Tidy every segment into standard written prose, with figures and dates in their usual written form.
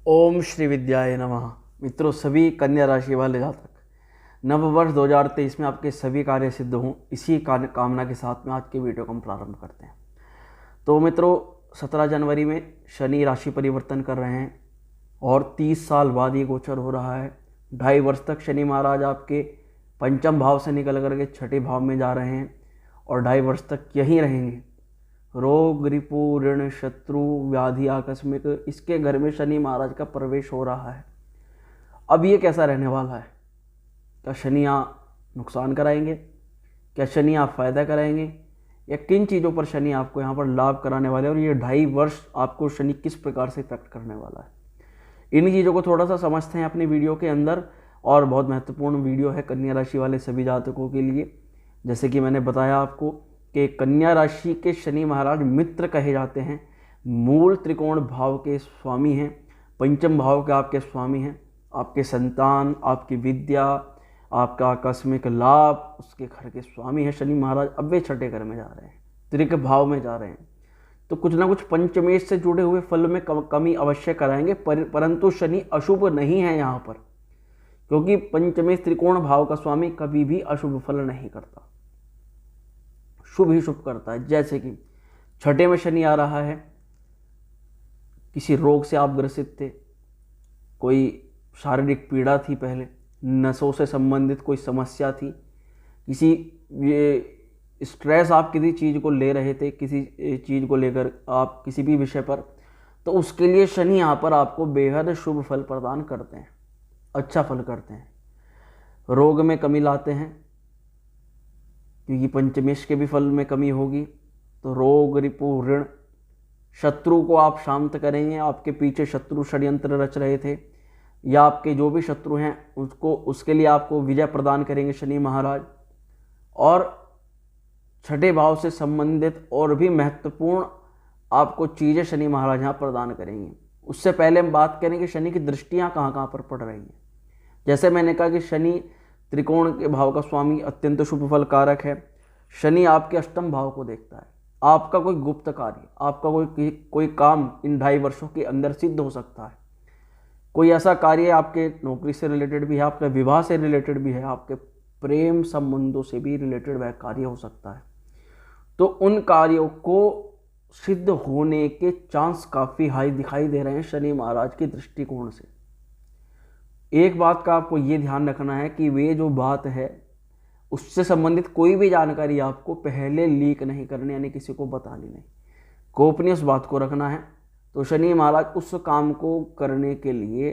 ओम श्री विद्याय नमः। मित्रों, सभी कन्या राशि वाले जातक नव वर्ष 2023 में आपके सभी कार्य सिद्ध हों, इसी कामना के साथ में आज के वीडियो को हम प्रारंभ करते हैं। तो मित्रों, 17 जनवरी में शनि राशि परिवर्तन कर रहे हैं और 30 साल बाद ये गोचर हो रहा है। 2.5 वर्ष तक शनि महाराज आपके पंचम भाव से निकल करके छठे भाव में जा रहे हैं और 2.5 वर्ष तक यहीं रहेंगे। रोग, रिपु, ऋण, शत्रु, व्याधि, आकस्मिक, इसके घर में शनि महाराज का प्रवेश हो रहा है। अब ये कैसा रहने वाला है? क्या शनि नुकसान कराएंगे? क्या शनि आप फायदा कराएंगे? या किन चीज़ों पर शनि आपको यहाँ पर लाभ कराने वाले हैं और ये 2.5 वर्ष आपको शनि किस प्रकार से इफेक्ट करने वाला है? इन चीज़ों को थोड़ा सा समझते हैं अपनी वीडियो के अंदर। और बहुत महत्वपूर्ण वीडियो है कन्या राशि वाले सभी जातकों के लिए। जैसे कि मैंने बताया आपको कि कन्या राशि के शनि महाराज मित्र कहे जाते हैं, मूल त्रिकोण भाव के स्वामी हैं, पंचम भाव के आपके स्वामी हैं। आपके संतान, आपकी विद्या, आपका आकस्मिक लाभ, उसके घर के स्वामी हैं शनि महाराज। अब वे छठे घर में जा रहे हैं, त्रिक भाव में जा रहे हैं, तो कुछ ना कुछ पंचमेश से जुड़े हुए फल में कमी अवश्य कराएंगे। परंतु शनि अशुभ नहीं है यहाँ पर, क्योंकि पंचमेश त्रिकोण भाव का स्वामी कभी भी अशुभ फल नहीं करता, शुभ ही शुभ करता है। जैसे कि छठे में शनि आ रहा है, किसी रोग से आप ग्रसित थे, कोई शारीरिक पीड़ा थी, पहले नसों से संबंधित कोई समस्या थी, किसी ये स्ट्रेस आप किसी चीज़ को ले रहे थे, किसी चीज़ को लेकर आप किसी भी विषय पर, तो उसके लिए शनि यहाँ पर आपको बेहद शुभ फल प्रदान करते हैं, अच्छा फल करते हैं। रोग में कमी लाते हैं, क्योंकि पंचमेश के भी फल में कमी होगी, तो रोग, रिपु, ऋण, शत्रु को आप शांत करेंगे। आपके पीछे शत्रु षड्यंत्र रच रहे थे या आपके जो भी शत्रु हैं उसके लिए आपको विजय प्रदान करेंगे शनि महाराज। और छठे भाव से संबंधित और भी महत्वपूर्ण आपको चीज़ें शनि महाराज यहाँ प्रदान करेंगे। उससे पहले हम बात करें कि शनि की दृष्टियाँ कहाँ कहाँ पर पड़ रही हैं। जैसे मैंने कहा कि शनि त्रिकोण के भाव का स्वामी अत्यंत शुभ फल कारक है। शनि आपके अष्टम भाव को देखता है। आपका कोई गुप्त कार्य, आपका कोई काम इन 2.5 वर्षों के अंदर सिद्ध हो सकता है। कोई ऐसा कार्य आपके नौकरी से रिलेटेड भी है, आपके विवाह से रिलेटेड भी है, आपके प्रेम संबंधों से भी रिलेटेड वह कार्य हो सकता है। तो उन कार्यों को सिद्ध होने के चांस काफ़ी हाई दिखाई दे रहे हैं शनि महाराज के दृष्टिकोण से। एक बात का आपको ये ध्यान रखना है कि वे जो बात है उससे संबंधित कोई भी जानकारी आपको पहले लीक नहीं करनी, यानी किसी को बतानी नहीं, गोपनीय उस बात को रखना है। तो शनि महाराज उस काम को करने के लिए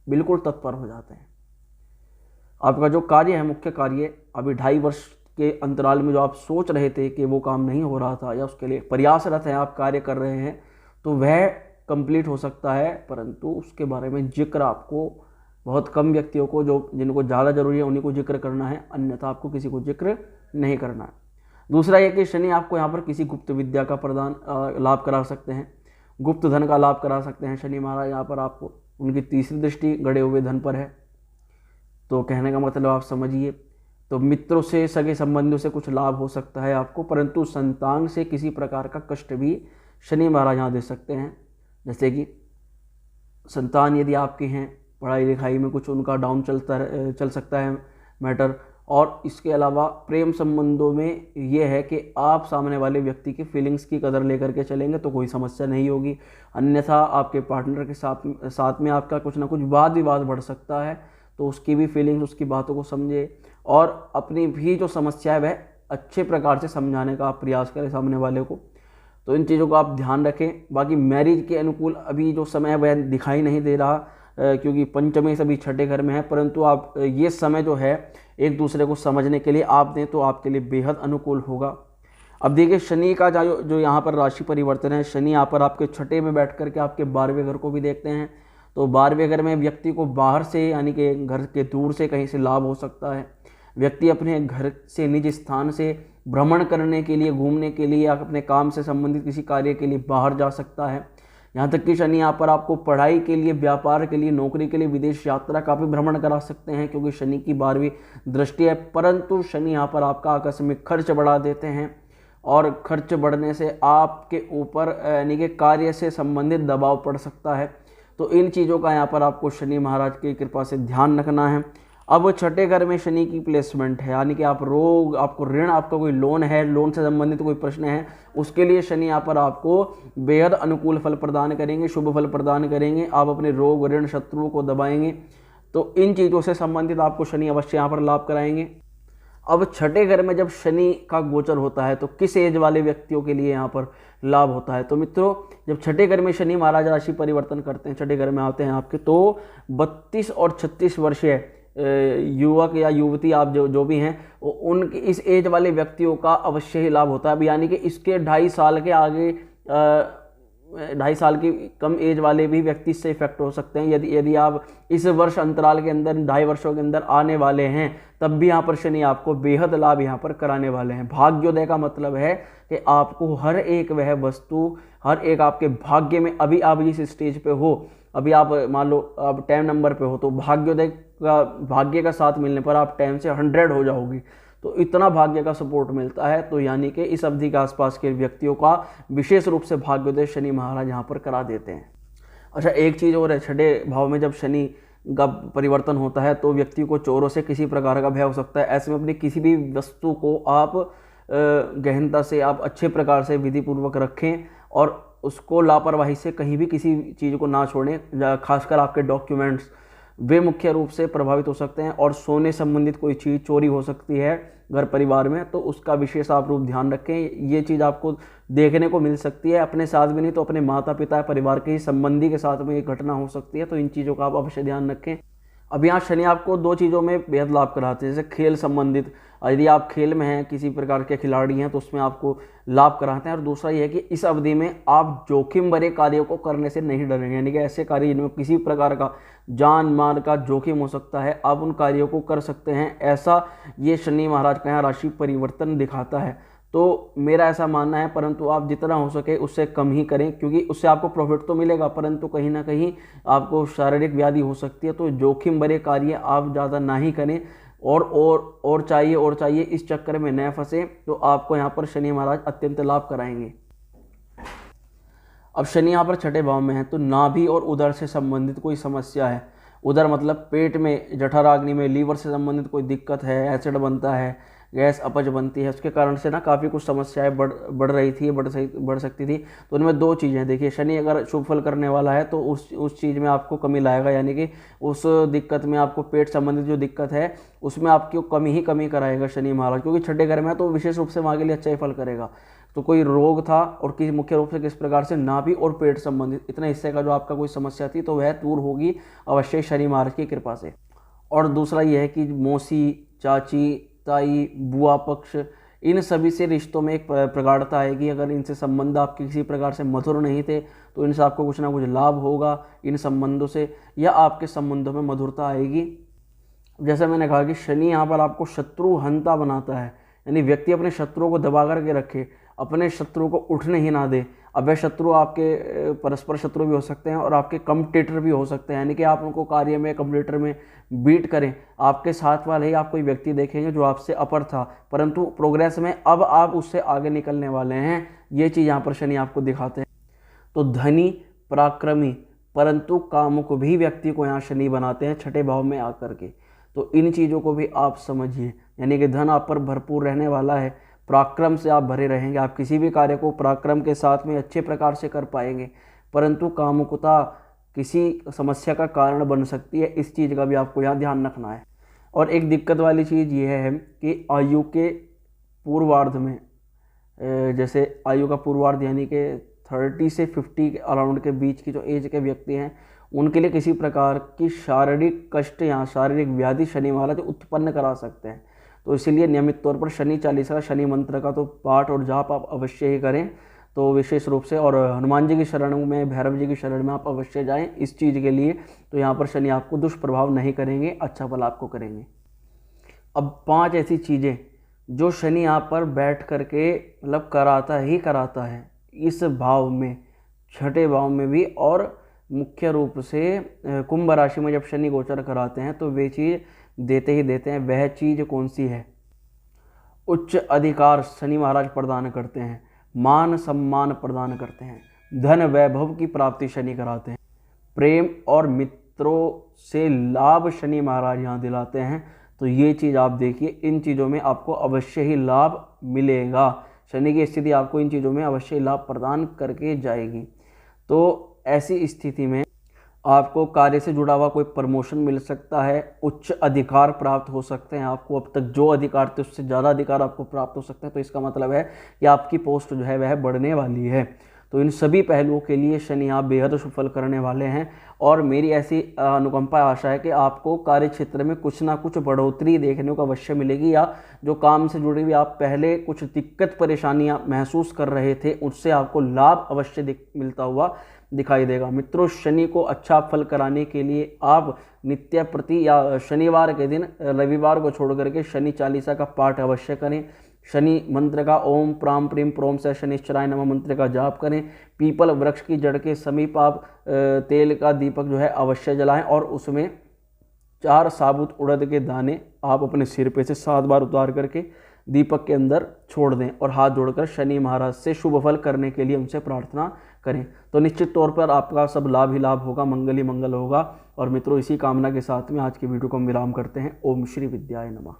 बिल्कुल तत्पर हो जाते हैं। आपका जो कार्य है, मुख्य कार्य, अभी 2.5 वर्ष के अंतराल में जो आप सोच रहे थे कि वो काम नहीं हो रहा था या उसके लिए प्रयासरत हैं, आप कार्य कर रहे हैं, तो वह कंप्लीट हो सकता है। परंतु उसके बारे में जिक्र आपको बहुत कम व्यक्तियों को, जिनको ज़्यादा जरूरी है उन्हीं को जिक्र करना है, अन्यथा आपको किसी को जिक्र नहीं करना है। दूसरा ये कि शनि आपको यहाँ पर किसी गुप्त विद्या का प्रदान लाभ करा सकते हैं, गुप्त धन का लाभ करा सकते हैं शनि महाराज। यहाँ पर आपको उनकी तीसरी दृष्टि गड़े हुए धन पर है। तो कहने का मतलब आप समझिए, तो मित्रों से, सगे संबंधियों से कुछ लाभ हो सकता है आपको, परंतु संतान से किसी प्रकार का कष्ट भी शनि महाराज यहाँ दे सकते हैं। जैसे कि संतान यदि आपके हैं, पढ़ाई लिखाई में कुछ उनका डाउन चल सकता है मैटर। और इसके अलावा प्रेम संबंधों में ये है कि आप सामने वाले व्यक्ति की फीलिंग्स की कदर लेकर के चलेंगे तो कोई समस्या नहीं होगी। अन्यथा आपके पार्टनर के साथ में आपका कुछ ना कुछ वाद विवाद बढ़ सकता है, तो उसकी भी फीलिंग्स, उसकी बातों को समझे और अपनी भी जो समस्या है वह अच्छे प्रकार से समझाने का आप प्रयास करें सामने वाले को। तो इन चीज़ों का आप ध्यान रखें। बाकी मैरिज के अनुकूल अभी जो समय है वह दिखाई नहीं दे रहा, क्योंकि पंचमेश अभी छठे घर में है। परंतु आप ये समय जो है एक दूसरे को समझने के लिए आप दें तो आपके लिए बेहद अनुकूल होगा। अब देखिए, शनि का जो यहाँ पर राशि परिवर्तन है, शनि यहाँ पर आपके छठे में बैठ करके आपके 12वें घर को भी देखते हैं। तो 12वें घर में व्यक्ति को बाहर से, यानी कि घर के दूर से कहीं से लाभ हो सकता है। व्यक्ति अपने घर से, निज स्थान से भ्रमण करने के लिए, घूमने के लिए या अपने काम से संबंधित किसी कार्य के लिए बाहर जा सकता है। यहाँ तक कि शनि यहाँ पर आपको पढ़ाई के लिए, व्यापार के लिए, नौकरी के लिए, विदेश यात्रा का भी भ्रमण करा सकते हैं, क्योंकि शनि की 12वीं दृष्टि है। परंतु शनि यहाँ पर आपका आकस्मिक खर्च बढ़ा देते हैं और खर्च बढ़ने से आपके ऊपर यानी कि कार्य से संबंधित दबाव पड़ सकता है। तो इन चीज़ों का यहाँ पर आपको शनि महाराज की कृपा से ध्यान रखना है। अब छठे घर में शनि की प्लेसमेंट है, यानी कि आप रोग, आपको ऋण, आपका कोई लोन है, लोन से संबंधित कोई प्रश्न है, उसके लिए शनि यहाँ पर आपको बेहद अनुकूल फल प्रदान करेंगे, शुभ फल प्रदान करेंगे। आप अपने रोग, ऋण, शत्रुओं को दबाएंगे। तो इन चीज़ों से संबंधित आपको शनि अवश्य यहाँ पर लाभ कराएंगे। अब छठे घर में जब शनि का गोचर होता है तो किस एज वाले व्यक्तियों के लिए यहाँ पर लाभ होता है? तो मित्रों, जब छठे घर में शनि महाराज राशि परिवर्तन करते हैं, छठे घर में आते हैं आपके, तो 32 और 36 वर्षीय युवक या युवती, आप जो भी हैं, उनके इस एज वाले व्यक्तियों का अवश्य ही लाभ होता है। अब यानी कि इसके 2.5 साल के आगे, 2.5 साल की कम एज वाले भी व्यक्ति इससे इफेक्ट हो सकते हैं। यदि आप इस वर्ष अंतराल के अंदर, 2.5 वर्षों के अंदर आने वाले हैं, तब भी यहाँ पर शनि आपको बेहद लाभ यहाँ पर कराने वाले हैं। भाग्योदय का मतलब है कि आपको हर एक वह वस्तु, हर एक आपके भाग्य में, अभी आप जिस स्टेज पे हो, अभी आप मान लो आप 10 नंबर पे हो, तो भाग्योदय का, भाग्य का साथ मिलने पर आप 10 से 100 हो जाओगी। तो इतना भाग्य का सपोर्ट मिलता है। तो यानी कि इस अवधि के आसपास के व्यक्तियों का विशेष रूप से भाग्योदय शनि महाराज यहाँ पर करा देते हैं। अच्छा, एक चीज़ और है, छठे भाव में जब शनि का परिवर्तन होता है तो व्यक्ति को चोरों से किसी प्रकार का भय हो सकता है। ऐसे में अपनी किसी भी वस्तु को आप गहनता से, आप अच्छे प्रकार से विधि पूर्वक रखें और उसको लापरवाही से कहीं भी किसी चीज़ को ना छोड़ें। खासकर आपके डॉक्यूमेंट्स, वे मुख्य रूप से प्रभावित हो सकते हैं। और सोने संबंधित कोई चीज़ चोरी हो सकती है घर परिवार में, तो उसका विशेष आप रूप ध्यान रखें। ये चीज़ आपको देखने को मिल सकती है, अपने साथ भी नहीं तो अपने माता पिता, परिवार के ही संबंधी के साथ में ये घटना हो सकती है। तो इन चीज़ों का आप अवश्य ध्यान रखें। अब यहाँ शनि आपको 2 चीज़ों में बेहद लाभ कराते हैं, जैसे खेल संबंधित, यदि आप खेल में हैं, किसी प्रकार के खिलाड़ी हैं, तो उसमें आपको लाभ कराते हैं। और दूसरा ये है कि इस अवधि में आप जोखिम भरे कार्यों को करने से नहीं डरेंगे, यानी कि ऐसे कार्य जिनमें किसी प्रकार का जान माल का जोखिम हो सकता है, आप उन कार्यों को कर सकते हैं। ऐसा ये शनि महाराज का यहाँ राशि परिवर्तन दिखाता है। तो मेरा ऐसा मानना है, परंतु आप जितना हो सके उससे कम ही करें, क्योंकि उससे आपको प्रॉफिट तो मिलेगा, परंतु कहीं ना कहीं आपको शारीरिक व्याधि हो सकती है। तो जोखिम भरे कार्य आप ज़्यादा ना ही करें, और चाहिए इस चक्कर में न फंसे, तो आपको यहाँ पर शनि महाराज अत्यंत लाभ कराएंगे। अब शनि यहाँ पर छठे भाव में है, तो नाभि और उदर से संबंधित कोई समस्या है, उदर मतलब पेट में, जठराग्नि में, लीवर से संबंधित कोई दिक्कत है, एसिड बनता है, गैस अपच बनती है, उसके कारण से ना काफ़ी कुछ समस्याएं बढ़ रही थी, बढ़ सकती थी। तो उनमें 2 चीज़ें, देखिए, शनि अगर शुभ फल करने वाला है तो उस चीज़ में आपको कमी लाएगा, यानी कि उस दिक्कत में, आपको पेट संबंधित जो दिक्कत है उसमें आपकी कमी कराएगा शनि महाराज, क्योंकि छठे घर में है तो विशेष रूप से वहाँ के लिए अच्छा ही फल करेगा। तो कोई रोग था, और किस मुख्य रूप से किस प्रकार से, नाभि और पेट संबंधित इतना हिस्से का जो आपका कोई समस्या थी, तो वह दूर होगी अवश्य शनि महाराज की कृपा से। और दूसरा यह है कि मौसी, चाची, ताई, बुआ पक्ष, इन सभी से रिश्तों में एक प्रगाढ़ता आएगी। अगर इनसे संबंध आपके किसी प्रकार से मधुर नहीं थे, तो इनसे आपको कुछ ना कुछ लाभ होगा इन संबंधों से, या आपके संबंधों में मधुरता आएगी। जैसा मैंने कहा कि शनि यहाँ पर आपको शत्रु हंता बनाता है, यानी व्यक्ति अपने शत्रुओं को दबा करके रखे, अपने शत्रु को उठने ही ना दे। अब वह शत्रु आपके परस्पर शत्रु भी हो सकते हैं और आपके कॉम्पिटिटर भी हो सकते हैं, यानी कि आप उनको कार्य में, कॉम्पिटिटर में बीट करें। आपके साथ वाले ही आप कोई व्यक्ति देखेंगे जो आपसे अपर था, परंतु प्रोग्रेस में अब आप उससे आगे निकलने वाले हैं। ये चीज़ यहाँ पर शनि आपको दिखाते हैं। तो धनी, पराक्रमी, परंतु कामुक भी व्यक्ति को यहाँ शनि बनाते हैं छठे भाव में आकर के। तो इन चीज़ों को भी आप समझिए, यानी कि धन आप पर भरपूर रहने वाला है, पराक्रम से आप भरे रहेंगे, आप किसी भी कार्य को पराक्रम के साथ में अच्छे प्रकार से कर पाएंगे, परंतु कामुकता किसी समस्या का कारण बन सकती है। इस चीज़ का भी आपको यहाँ ध्यान रखना है। और एक दिक्कत वाली चीज़ ये है कि आयु के पूर्वार्ध में, जैसे आयु का पूर्वार्ध यानी कि 30 से 50 के अराउंड के बीच की जो एज के व्यक्ति हैं, उनके लिए किसी प्रकार की शारीरिक कष्ट या शारीरिक व्याधि शनि महाराज उत्पन्न करा सकते हैं। तो इसीलिए नियमित तौर पर शनि चालीसा, शनि मंत्र का तो पाठ और जाप आप अवश्य ही करें, तो विशेष रूप से। और हनुमान जी की शरण में, भैरव जी की शरण में आप अवश्य जाएं इस चीज़ के लिए। तो यहाँ पर शनि आपको दुष्प्रभाव नहीं करेंगे, अच्छा फल आपको करेंगे। अब 5 ऐसी चीज़ें जो शनि यहाँ पर बैठ करके मतलब कराता है इस भाव में, छठे भाव में भी, और मुख्य रूप से कुंभ राशि में जब शनि गोचर कराते हैं तो वे चीज़ देते ही देते हैं। वह चीज़ कौन सी है? उच्च अधिकार शनि महाराज प्रदान करते हैं, मान सम्मान प्रदान करते हैं, धन वैभव की प्राप्ति शनि कराते हैं, प्रेम और मित्रों से लाभ शनि महाराज यहाँ दिलाते हैं। तो ये चीज़ आप देखिए, इन चीज़ों में आपको अवश्य ही लाभ मिलेगा। शनि की स्थिति आपको इन चीज़ों में अवश्य ही लाभ प्रदान करके जाएगी। तो ऐसी स्थिति में आपको कार्य से जुड़ा हुआ कोई प्रमोशन मिल सकता है, उच्च अधिकार प्राप्त हो सकते हैं आपको, अब तक जो अधिकार थे उससे ज़्यादा अधिकार आपको प्राप्त हो सकते हैं। तो इसका मतलब है कि आपकी पोस्ट जो है वह बढ़ने वाली है। तो इन सभी पहलुओं के लिए शनि आप बेहद शुभ फल करने वाले हैं। और मेरी ऐसी अनुकंपा आशा है कि आपको कार्य क्षेत्र में कुछ ना कुछ बढ़ोतरी देखने को अवश्य मिलेगी, या जो काम से जुड़ी हुई आप पहले कुछ दिक्कत परेशानियां महसूस कर रहे थे उससे आपको लाभ अवश्य मिलता हुआ दिखाई देगा। मित्रों, शनि को अच्छा फल कराने के लिए आप नित्य प्रति या शनिवार के दिन, रविवार को छोड़ करके शनि चालीसा का पाठ अवश्य करें। शनि मंत्र का ओम प्राम प्रीम प्रोम से शनिश्चराय नमः मंत्र का जाप करें। पीपल वृक्ष की जड़ के समीप आप तेल का दीपक जो है अवश्य जलाएं, और उसमें 4 साबुत उड़द के दाने आप अपने सिर पे से 7 बार उतार करके दीपक के अंदर छोड़ दें, और हाथ जोड़कर शनि महाराज से शुभ फल करने के लिए उनसे प्रार्थना करें। तो निश्चित तौर पर आपका सब लाभ ही लाभ होगा, मंगल ही मंगल होगा। और मित्रों, इसी कामना के साथ में आज की वीडियो को हम विराम करते हैं। ओम श्री विद्याय नमः।